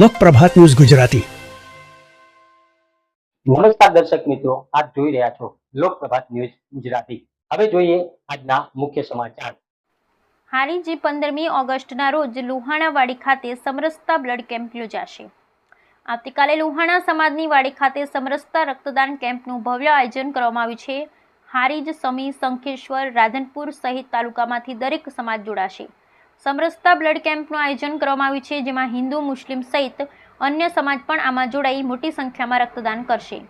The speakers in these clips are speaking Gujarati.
લોકપ્રભાત ન્યૂઝ ગુજરાતી। નમસ્કાર દર્શક મિત્રો, આપ જોઈ રહ્યા છો લોકપ્રભાત ન્યૂઝ ગુજરાતી। હવે જોઈએ આજના મુખ્ય સમાચાર। હારીજી 15મી ઓગસ્ટના રોજ લુહાણાવાડી ખાતે સમરસતા બ્લડ કેમ્પ યોજાશે। આવતીકાલે લુહાણા સમાજની વાડી ખાતે સમરસતા રક્તદાન કેમ્પનું ભવ્ય આયોજન કરવામાં આવ્યું છે। હારીજ, સમી, શંખેશ્વર, રાધનપુર સહિત તાલુકામાંથી દરેક સમાજ જોડાશે। સમરસતા બ્લડ કેમ્પનું આયોજન કરવામાં આવ્યું છે, જેમાં હિન્દુ, મુસ્લિમ સહિત અન્ય સમાજ પણ આમાં જોડાઈ મોટી સંખ્યામાં રક્તદાન કરશે।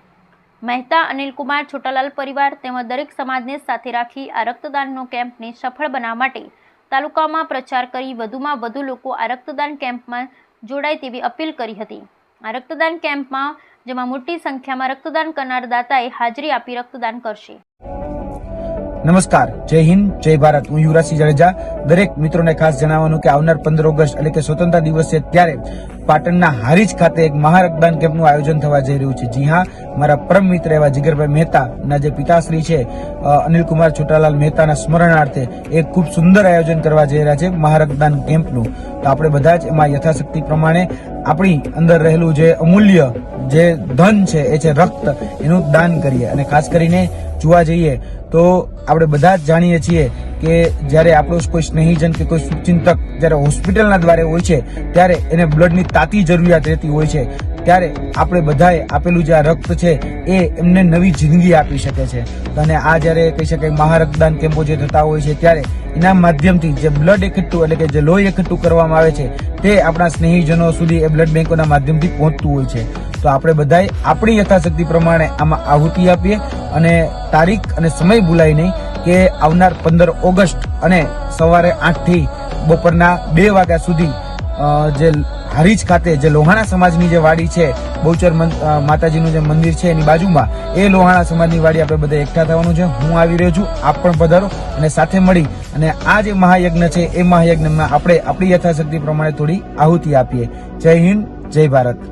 મહેતા અનિલકુમાર છોટાલાલ પરિવાર તેમજ દરેક સમાજને સાથે રાખી આ રક્તદાનનો કેમ્પને સફળ બનાવવા માટે તાલુકામાં પ્રચાર કરી વધુમાં વધુ લોકો આ રક્તદાન કેમ્પમાં જોડાય તેવી અપીલ કરી હતી। આ રક્તદાન કેમ્પમાં જેમાં મોટી સંખ્યામાં રક્તદાન કરનાર દાતાએ હાજરી આપી રક્તદાન કરશે। નમસ્કાર, જય હિન્દ, જય ભારત। હું યુવરાજસિંહ જાડેજા। દરેક મિત્રોને ખાસ જણાવવાનું કે આવનાર 15 ઓગસ્ટ એટલે કે સ્વતંત્રતા દિવસ છે ત્યારે પાટણના હારીજ ખાતે એક મહારક્તદાન કેમ્પનું આયોજન થવા જઈ રહ્યું છે। જી હા, મારા પરમ મિત્ર એવા જીગરભાઈ મહેતાના જે પિતાશ્રી છે અનિલકુમાર છોટાલાલ મહેતાના સ્મરણાર્થે એક ખૂબ સુંદર આયોજન કરવા જઈ રહ્યા છે મહારક્તદાન કેમ્પનું। તો આપણે બધા જ એમાં યથાશક્તિ પ્રમાણે આપણી અંદર રહેલું જે અમૂલ્ય જે ધન છે એ છે રક્ત, એનું દાન કરીએ। અને ખાસ કરીને જોવા જઈએ તો આપણે બધા જ જાણીએ છીએ કે જ્યારે આપણો કોઈ સ્નેહીજન કે કોઈ શુભચિંતક જ્યારે હોસ્પિટલના દ્વારે હોય છે ત્યારે એને બ્લડની તાતી જરૂરિયાત રહેતી હોય છે, ત્યારે આપણે બધાએ આપેલું જે આ રક્ત છે એ એમને નવી જિંદગી આપી શકે છે। અને આ જ્યારે કહી શકાય મહારક્તદાન કેમ્પો જે થતા હોય છે ત્યારે એના માધ્યમથી જે બ્લડ એકઠું એટલે કે જે લોહી એકઠું કરવામાં આવે છે તે આપણા સ્નેહીજનો સુધી એ બ્લડ બેંકોના માધ્યમથી પહોંચતું હોય છે। તો આપણે બધાએ આપણી યથાશક્તિ પ્રમાણે આમાં આહુતિ આપીએ અને તારીખ અને સમય ભૂલાય નહીં કે આવનાર 15 ઓગસ્ટ અને સવારે 8 થી બપોરના 2 વાગ્યા સુધી જે હારીજ ખાતે જે લોહાણા સમાજની જે વાડી છે, બહુચર માતાજીનું જે મંદિર છે એની બાજુમાં એ લોહાણા સમાજની વાડી આપણે બધા એકઠા થવાનું છે। હું આવી રહ્યો છું, આપ પણ પધારો અને સાથે મળી અને આ જે મહાયજ્ઞ છે એ મહાયજ્ઞમાં આપણે આપણી યથાશક્તિ પ્રમાણે થોડી આહુતિ આપીએ। જય હિન્દ, જય ભારત।